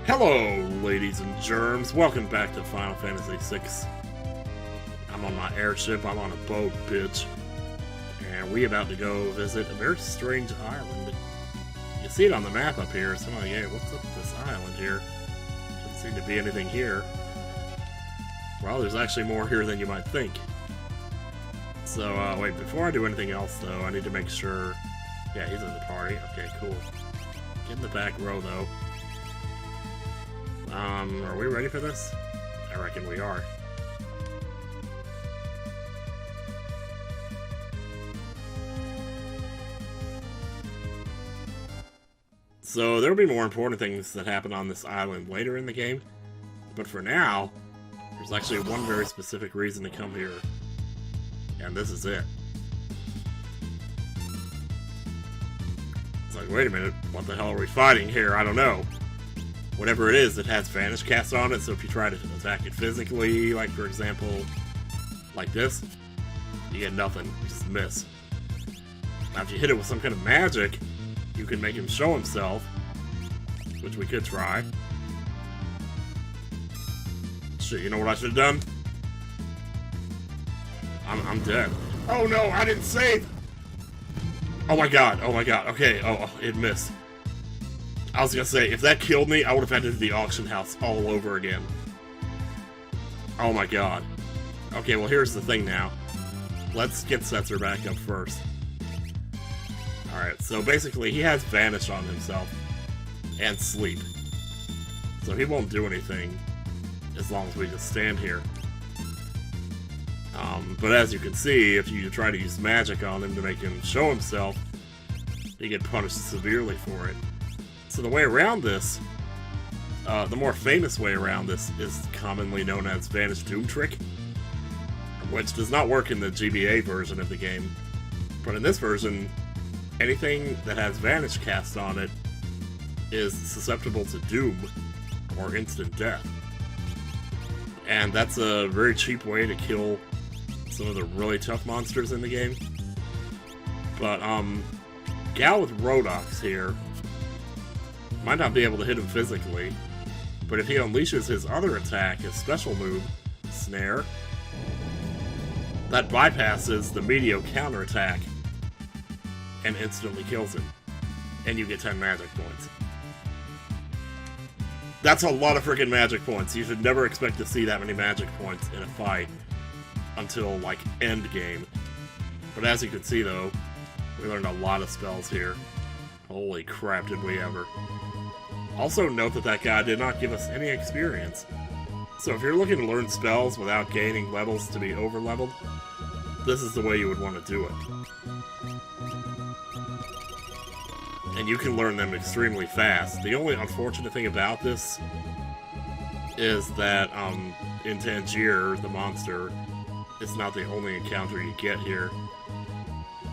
Hello, ladies and germs. Welcome back to Final Fantasy VI. I'm on my airship. I'm on a boat, bitch. And we about to go visit a very strange island. You see it on the map up here, so I'm like, hey, what's up with this island here? Doesn't seem to be anything here. Well, there's actually more here than you might think. So, wait, before I do anything else, though, I need to make sure... Yeah, he's in the party. Okay, cool. Get in the back row, though. Are we ready for this? I reckon we are. So, there will be more important things that happen on this island later in the game. But for now, there's actually one very specific reason to come here. And this is it. It's like, wait a minute, what the hell are we fighting here? I don't know. Whatever it is, it has Vanish Cast on it, so if you try to attack it physically, like for example, like this, you get nothing, you just miss. Now if you hit it with some kind of magic, you can make him show himself, which we could try. Shit, you know what I should have done? I'm dead. Oh no, I didn't save! Oh my god, okay, oh, it missed. I was gonna say, if that killed me, I would have had to do the auction house all over again. Oh my god. Okay, well here's the thing now. Let's get Setzer back up first. Alright, so basically he has Vanish on himself. And Sleep. So he won't do anything as long as we just stand here. But as you can see, if you try to use magic on him to make him show himself, you get punished severely for it. So the way around this, the more famous way around this is commonly known as Vanish Doom Trick, which does not work in the GBA version of the game. But in this version, anything that has Vanish cast on it is susceptible to Doom, or instant death. And that's a very cheap way to kill some of the really tough monsters in the game. But, Gal with Rhodox here might not be able to hit him physically, but if he unleashes his other attack, his special move, Snare, that bypasses the Meteor counterattack and instantly kills him. And you get 10 magic points. That's a lot of freaking magic points. You should never expect to see that many magic points in a fight until, like, end game. But as you can see, though, we learned a lot of spells here. Holy crap, did we ever. Also note that that guy did not give us any experience. So if you're looking to learn spells without gaining levels to be over-leveled, this is the way you would want to do it. And you can learn them extremely fast. The only unfortunate thing about this is that in Tangier, the monster, is not the only encounter you get here.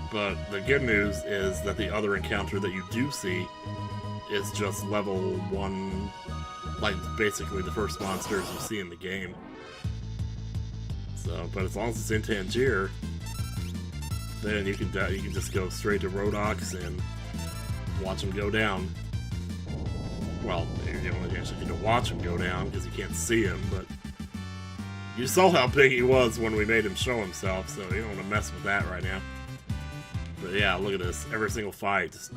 But the good news is that the other encounter that you do see is just level 1, like basically the first monsters you see in the game. So, but as long as it's in Tangier, then you can just go straight to Rhodox and watch him go down. Well, you don't actually get to watch him go down because you can't see him, but you saw how big he was when we made him show himself, so you don't want to mess with that right now. But yeah, look at this. Every single fight, just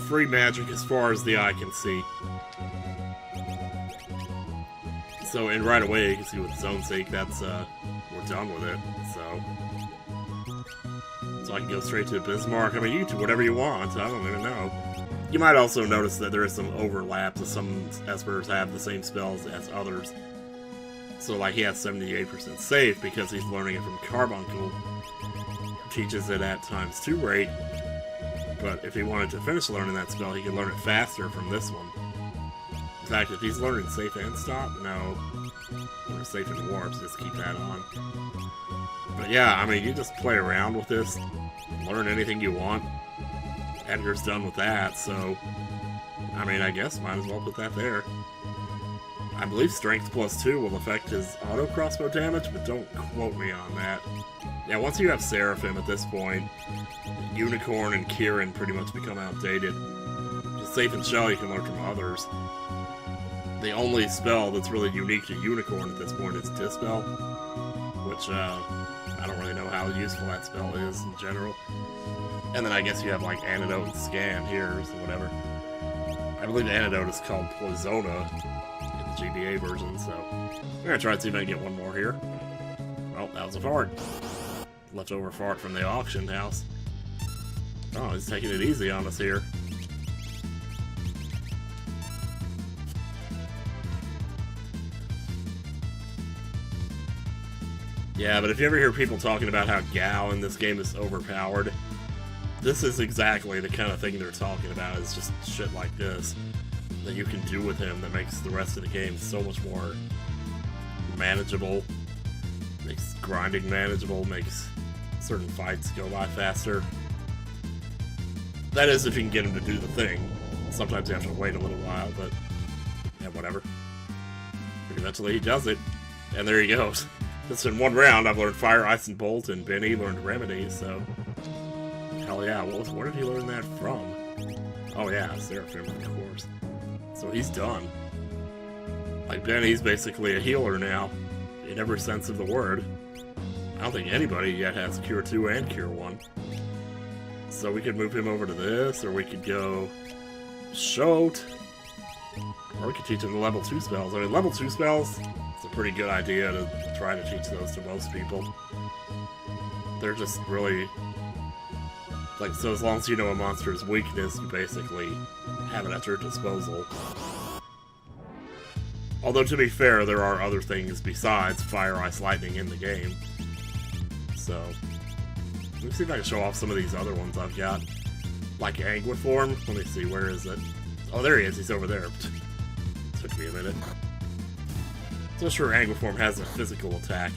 free magic as far as the eye can see. So, and right away, you can see with Zone Sake, that's, we're done with it, so I can go straight to Bismarck. I mean, you can do whatever you want, I don't even know. You might also notice that there is some overlap, so some Espers have the same spells as others. So, like, he has 78% safe because he's learning it from Carbuncle, who teaches it at ×2 rate. But if he wanted to finish learning that spell, he could learn it faster from this one. In fact, if he's learning Safe and Stop, no. Or Safe and Warps, just keep that on. But yeah, I mean, you just play around with this, learn anything you want. Edgar's done with that, so... I mean, I guess might as well put that there. I believe Strength +2 will affect his auto crossbow damage, but don't quote me on that. Yeah, once you have Seraphim at this point, Unicorn and Kieran pretty much become outdated. Safe and Shell you can learn from others. The only spell that's really unique to Unicorn at this point is Dispel, which I don't really know how useful that spell is in general. And then I guess you have like Antidote and Scan here, or whatever. I believe the Antidote is called Poisona in the GBA version, so I'm gonna try and see if I can get one more here. Well, that was a fart. Leftover fart from the auction house. Oh, he's taking it easy on us here. Yeah, but if you ever hear people talking about how Gao in this game is overpowered, this is exactly the kind of thing they're talking about. It's just shit like this that you can do with him that makes the rest of the game so much more manageable. Makes grinding manageable, makes certain fights go by faster. That is if you can get him to do the thing. Sometimes you have to wait a little while, but yeah, whatever. Eventually he does it, and there he goes. Just in one round, I've learned Fire, Ice, and Bolt, and Benny learned Remedy, so... Hell yeah, where did he learn that from? Oh yeah, Seraphim, of course. So he's done. Like, Benny's basically a healer now, in every sense of the word. I don't think anybody yet has Cure 2 and Cure 1. So we could move him over to this, or we could go... Shoat! Or we could teach him the level 2 spells. I mean, level 2 spells, it's a pretty good idea to try to teach those to most people. They're just really... Like, so as long as you know a monster's weakness, you basically have it at your disposal. Although, to be fair, there are other things besides Fire, Ice, Lightning in the game. So, let me see if I can show off some of these other ones I've got. Like Anguiform. Let me see, where is it? Oh, there he is. He's over there. Took me a minute. So sure, Anguiform has a physical attack.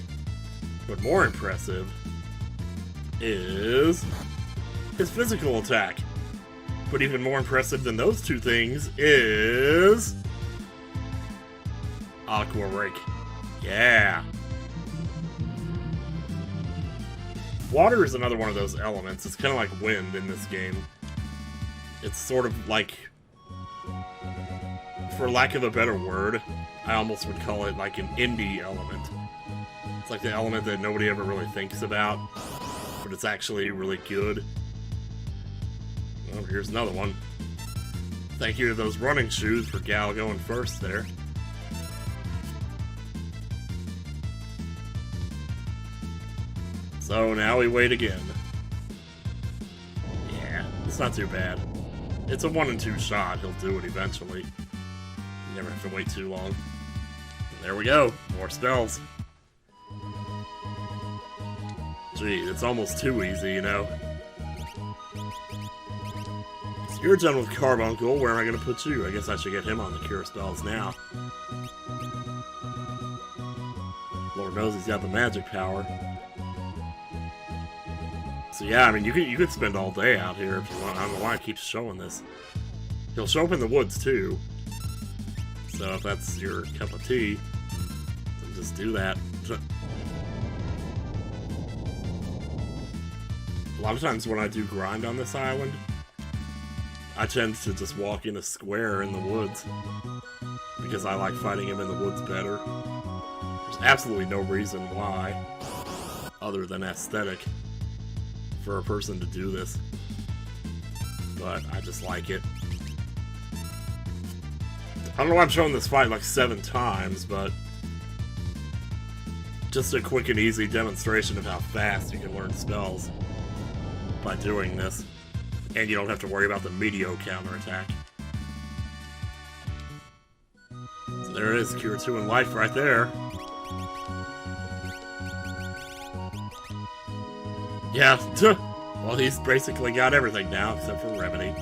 But more impressive is his physical attack. But even more impressive than those two things is... Aqua Rake. Yeah. Water is another one of those elements. It's kind of like wind in this game. It's sort of like... For lack of a better word, I almost would call it like an indie element. It's like the element that nobody ever really thinks about, but it's actually really good. Oh, here's another one. Thank you to those running shoes for Gal going first there. So now we wait again. Yeah, it's not too bad. It's a 1 and 2 shot, he'll do it eventually. You never have to wait too long. And there we go, more spells. Gee, it's almost too easy, you know. So you're done with Carbuncle, where am I going to put you? I guess I should get him on the cure spells now. Lord knows he's got the magic power. So yeah, I mean, you could spend all day out here if you want. I don't know why it keeps showing this. He'll show up in the woods, too. So if that's your cup of tea, then just do that. A lot of times when I do grind on this island, I tend to just walk in a square in the woods. Because I like fighting him in the woods better. There's absolutely no reason why, other than aesthetic, for a person to do this. But I just like it. I don't know why I'm showing this fight like 7 times, but just a quick and easy demonstration of how fast you can learn spells by doing this. And you don't have to worry about the Meteo counterattack. So there it is, Cure 2 in life right there. Yeah, well, he's basically got everything now except for Remedy.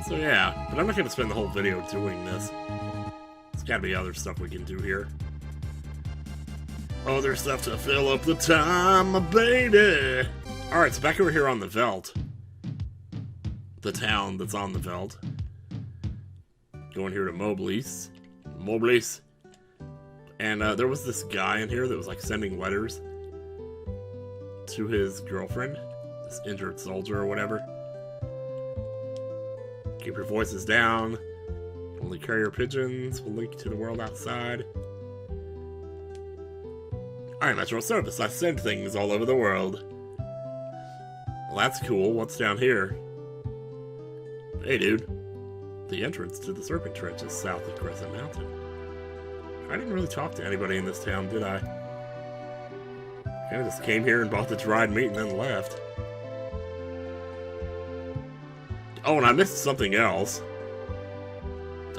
So yeah, but I'm not going to spend the whole video doing this. There's got to be other stuff we can do here. Other stuff to fill up the time, my baby! Alright, so back over here on the Veldt. The town that's on the Veldt. Going here to Moblis. Moblis. And there was this guy in here that was like sending letters to his girlfriend. This injured soldier or whatever. Keep your voices down. Only carrier pigeons will link to the world outside. I'm Metro Service. I send things all over the world. Well, that's cool. What's down here? Hey, dude. The entrance to the Serpent Trench is south of Crescent Mountain. I didn't really talk to anybody in this town, did I? I just came here and bought the dried meat and then left. Oh, and I missed something else.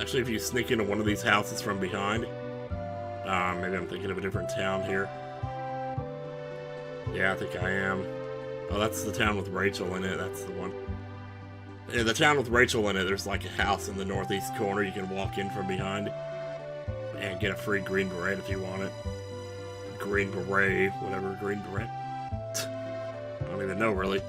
Actually, if you sneak into one of these houses from behind... maybe I'm thinking of a different town here. Yeah, I think I am. Oh, that's the town with Rachel in it. That's the one. In the town with Rachel in it, there's like a house in the northeast corner you can walk in from behind. And get a free green beret if you want it. Green beret, whatever, green beret. I don't even know, really.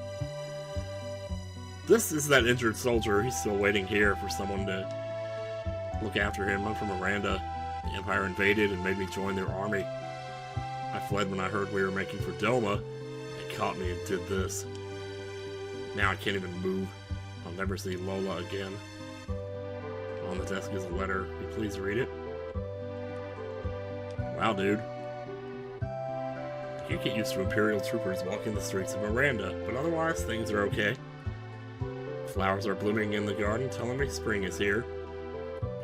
This is that injured soldier. He's still waiting here for someone to look after him. I'm from Miranda. The Empire invaded and made me join their army. I fled when I heard we were making for Doma. They caught me and did this. Now I can't even move. I'll never see Lola again. On the desk is a letter. Will you please read it? Wow, dude. I can't get used to Imperial troopers walking the streets of Miranda, but otherwise things are okay. Flowers are blooming in the garden, telling me spring is here.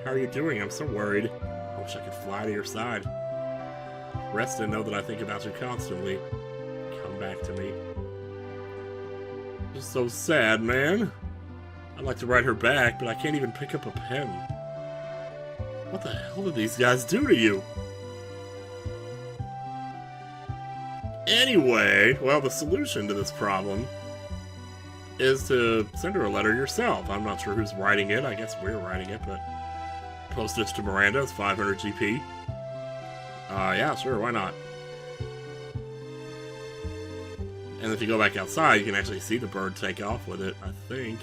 How are you doing? I'm so worried. I wish I could fly to your side. Rest and know that I think about you constantly. Come back to me. Just so sad, man. I'd like to write her back, but I can't even pick up a pen. What the hell did these guys do to you? Anyway, well, the solution to this problem is to send her a letter yourself. I'm not sure who's writing it. I guess we're writing it, but postage to Miranda is 500 GP. Yeah, sure, why not? And if you go back outside, you can actually see the bird take off with it, I think.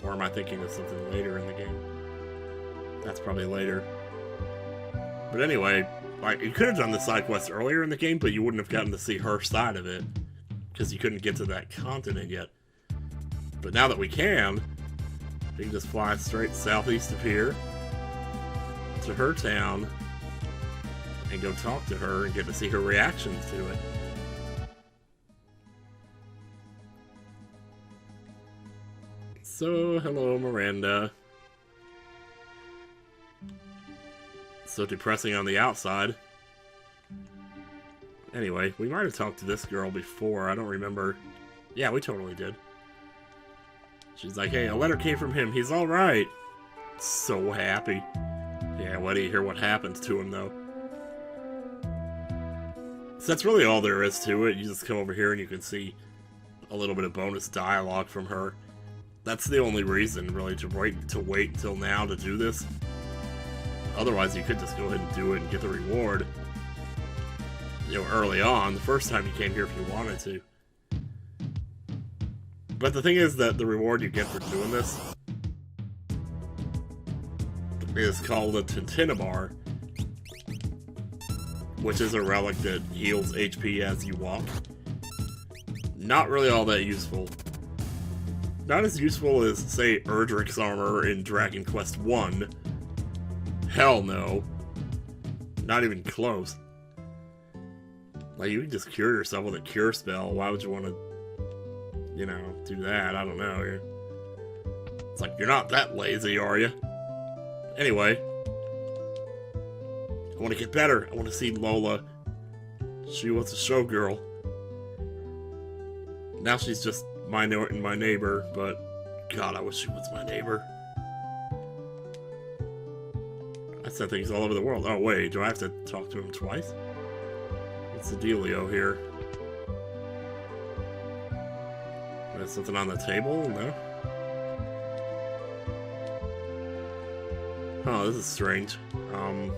Or am I thinking of something later in the game? That's probably later. But anyway, like, you could have done the side quest earlier in the game, but you wouldn't have gotten to see her side of it. Because you couldn't get to that continent yet. But now that we can just fly straight southeast of here to her town and go talk to her and get to see her reactions to it. So, hello, Miranda. So depressing on the outside. Anyway, we might have talked to this girl before. I don't remember. Yeah, we totally did. She's like, hey, a letter came from him. He's alright. So happy. Yeah, wait till you hear what happens to him, though. So that's really all there is to it. You just come over here and you can see a little bit of bonus dialogue from her. That's the only reason, really, to wait until now to do this. Otherwise, you could just go ahead and do it and get the reward, you know, early on, the first time you came here if you wanted to. But the thing is that the reward you get for doing this is called a Tintinabar, which is a relic that heals HP as you walk. Not really all that useful. Not as useful as, say, Erdrick's armor in Dragon Quest 1. Hell no. Not even close. Like, you can just cure yourself with a cure spell. Why would you want to, you know, do that? I don't know. It's like, you're not that lazy, are you? Anyway. I want to get better. I want to see Lola. She was a showgirl. Now she's just my neighbor, but God, I wish she was my neighbor. I said things all over the world. Oh wait, do I have to talk to him twice? What's the dealio here? There's something on the table? No? Oh, this is strange. I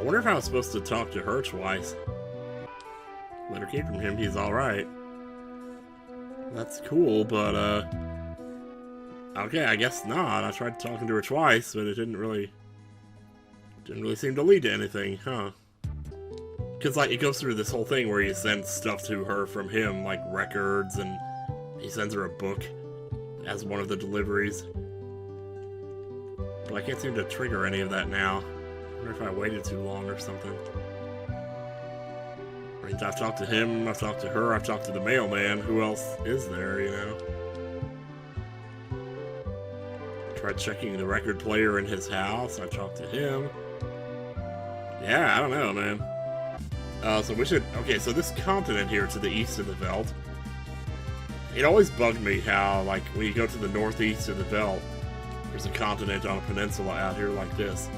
wonder if I was supposed to talk to her twice. Letter came from him, he's alright. That's cool, but, okay, I guess not. I tried talking to her twice, but it didn't really seem to lead to anything, huh? Because, like, it goes through this whole thing where he sends stuff to her from him, like records, and he sends her a book as one of the deliveries. But I can't seem to trigger any of that now. I wonder if I waited too long or something. I mean, I've talked to him, I've talked to her, I've talked to the mailman. Who else is there, you know? Tried checking the record player in his house. I talked to him. Yeah, I don't know, man. So we should... Okay, so this continent here to the east of the Veld. It always bugged me how, like, when you go to the northeast of the Veld, there's a continent on a peninsula out here like this.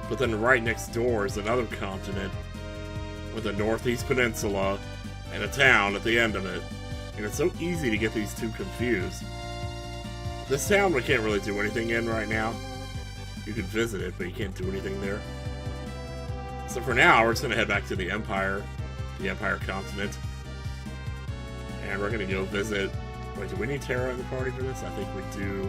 But then right next door is another continent with a northeast peninsula and a town at the end of it. And it's so easy to get these two confused. This town we can't really do anything in right now. You can visit it, but you can't do anything there. So for now, we're just going to head back to the Empire continent. And we're going to go visit... Wait, do we need Terra in the party for this? I think we do.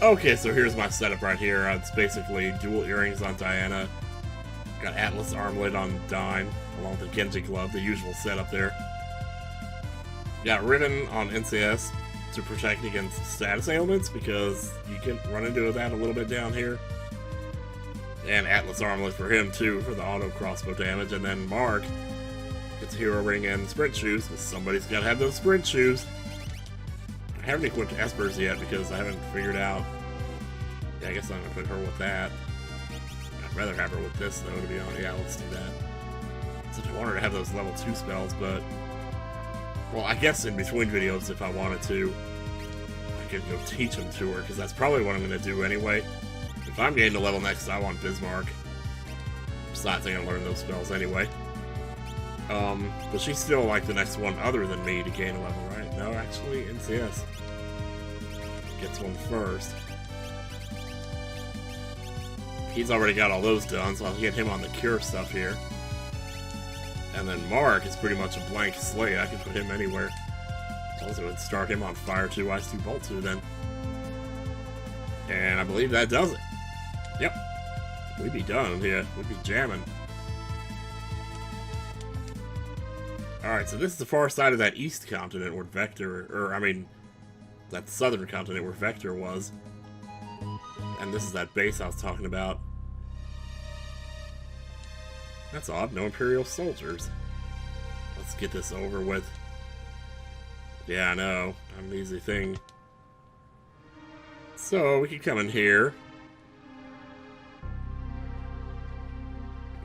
Okay, so here's my setup right here. It's basically dual earrings on Diana. Got Atlas armlet on Dine, along with the Genji glove, the usual setup there. Got Ribbon on NCS to protect against status ailments, because you can run into that a little bit down here. And Atlas armlet for him too, for the auto crossbow damage. And then Mark gets hero ring and sprint shoes, because somebody's got to have those sprint shoes. I haven't equipped Esper's yet because I haven't figured out. Yeah, I guess I'm gonna put her with that. I'd rather have her with this though, to be honest. Yeah, let's do that. Since I want her to have those level 2 spells, but... Well, I guess in between videos, if I wanted to, I could go teach them to her, because that's probably what I'm going to do anyway. If I'm getting to level next, I want Bismarck. Besides, I'm going to learn those spells anyway. But she's still like the next one other than me to gain a level, right? No, actually, NCS gets one first. He's already got all those done, so I'll get him on the cure stuff here. And then Mark is pretty much a blank slate. I can put him anywhere. Also, would start him on Fire 2, Ice 2, Bolt 2 then. And I believe that does it. Yep. We'd be done here. We'd be jamming. Alright, so this is the far side of that east continent where Vector, or I mean, that southern continent where Vector was. And this is that base I was talking about. That's odd, no Imperial soldiers. Let's get this over with. Yeah, I know, not an easy thing. So, we can come in here.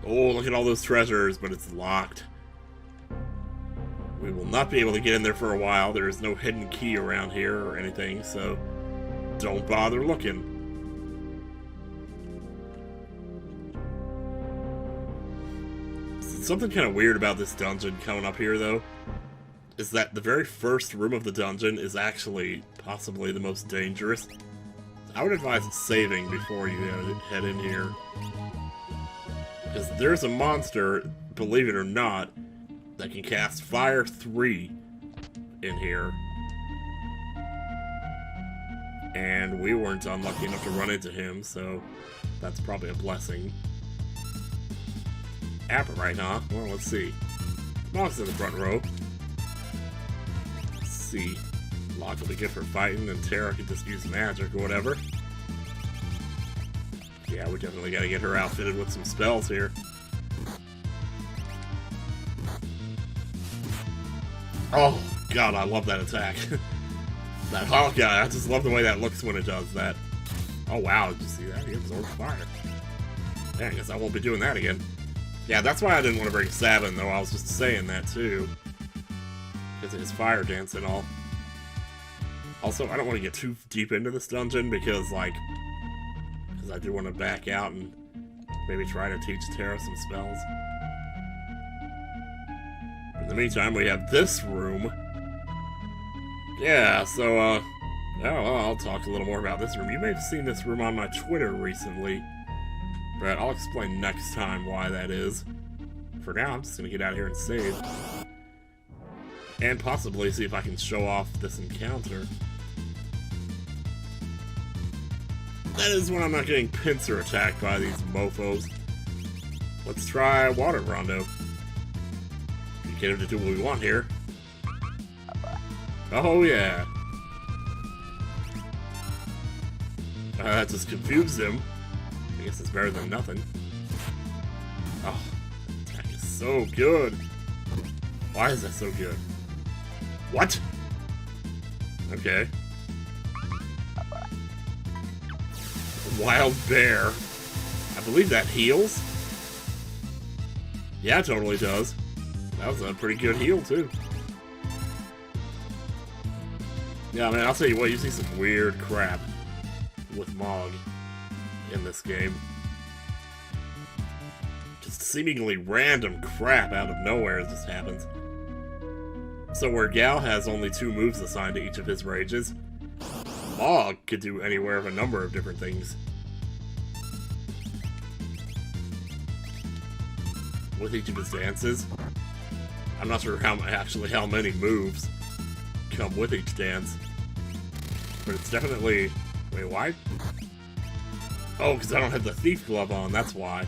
Oh, look at all those treasures, but it's locked. We will not be able to get in there for a while. There is no hidden key around here or anything, so don't bother looking. Something kind of weird about this dungeon coming up here, though, is that the very first room of the dungeon is actually possibly the most dangerous. I would advise saving before you head in here. Because there's a monster, believe it or not, that can cast Fire 3 in here. And we weren't unlucky enough to run into him, so that's probably a blessing. Apparite, huh? Well, let's see. Monk's in the front row. Let's see. Locke will be good for fighting, and Terra can just use magic or whatever. Yeah, we definitely gotta get her outfitted with some spells here. Oh, God, I love that attack. That Hawkeye, I just love the way that looks when it does that. Oh, wow, did you see that? He absorbed fire. Yeah, I guess I won't be doing that again. Yeah, that's why I didn't want to bring Sabin, though. I was just saying that, too. Because of his fire dance and all. Also, I don't want to get too deep into this dungeon because, like... Because I do want to back out and maybe try to teach Terra some spells. In the meantime, we have this room. Yeah, so, oh, well, I'll talk a little more about this room. You may have seen this room on my Twitter recently. But I'll explain next time why that is. For now, I'm just going to get out of here and save. And possibly see if I can show off this encounter. That is when I'm not getting pincer attacked by these mofos. Let's try Water Rondo. Get him to do what we want here. Oh yeah. That just confused him. I guess it's better than nothing. Oh, that attack is so good. Why is that so good? What? Okay. Wild bear. I believe that heals. Yeah, it totally does. That was a pretty good heal, too. Yeah, man, I'll tell you what, you see some weird crap with Mog in this game. Just seemingly random crap out of nowhere just happens. So where Gal has only 2 moves assigned to each of his rages, Mog could do anywhere of a number of different things. With each of his dances. I'm not sure how many moves come with each dance. But it's definitely... Wait, why? Oh, because I don't have the Thief Glove on, that's why.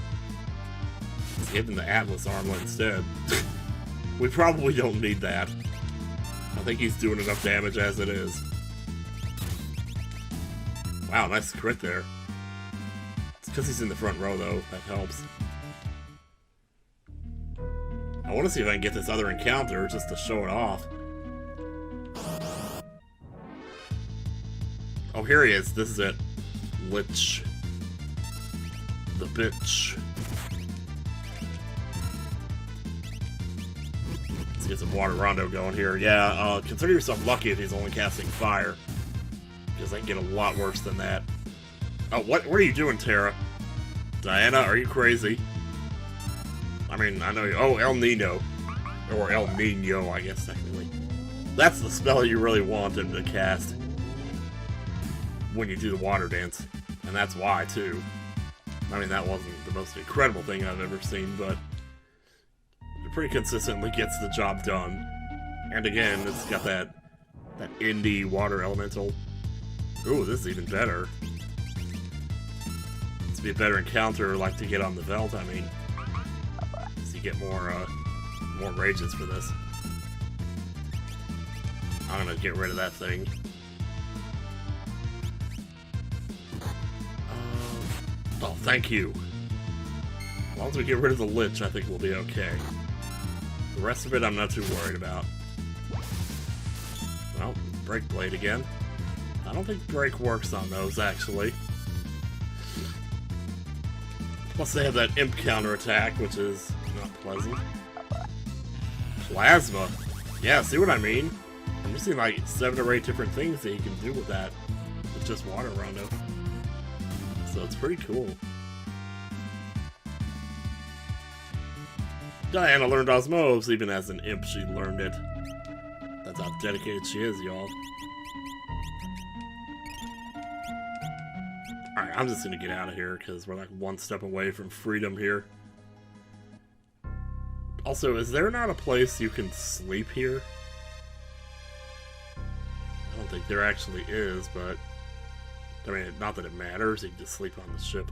Let's give him the Atlas Armlet instead. We probably don't need that. I think he's doing enough damage as it is. Wow, nice crit there. It's because he's in the front row, though. That helps. I want to see if I can get this other encounter just to show it off. Oh, here he is. This is it. Lich. The bitch. Let's get some Water Rondo going here. Yeah, consider yourself lucky if he's only casting fire. Because I can get a lot worse than that. Oh, what are you doing, Terra? Diana, are you crazy? I mean, I know you... Oh, El Nino. Or El Nino, I guess, technically. That's the spell you really want him to cast when you do the water dance. And that's why, too. I mean, that wasn't the most incredible thing I've ever seen, but it pretty consistently gets the job done. And again, it's got that indie water elemental. Ooh, this is even better. This would be a better encounter, like to get on the Veld, I mean. So you get more rages for this. I'm gonna get rid of that thing. Oh, thank you. As long as we get rid of the Lich, I think we'll be okay. The rest of it, I'm not too worried about. Well, Break Blade again. I don't think Break works on those, actually. Plus they have that Imp counterattack, which is not pleasant. Plasma! Yeah, see what I mean? I'm missing like 7 or 8 different things that you can do with that. With just Water Rondo. So it's pretty cool. Diana learned Osmose, even as an imp she learned it. That's how dedicated she is, y'all. Alright, I'm just gonna get out of here, because we're like 1 step away from freedom here. Also, is there not a place you can sleep here? I don't think there actually is, but... I mean, not that it matters, you can just sleep on the ship.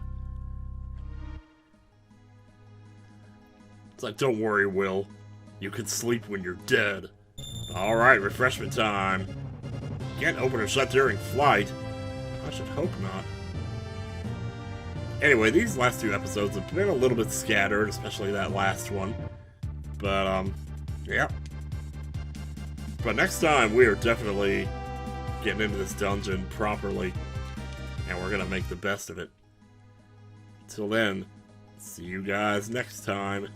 It's like, don't worry, Will. You can sleep when you're dead. Alright, refreshment time. Can't open or shut during flight. I should hope not. Anyway, these last 2 episodes have been a little bit scattered, especially that last one. But, yeah. But next time, we are definitely getting into this dungeon properly. And we're gonna make the best of it. Till then, see you guys next time.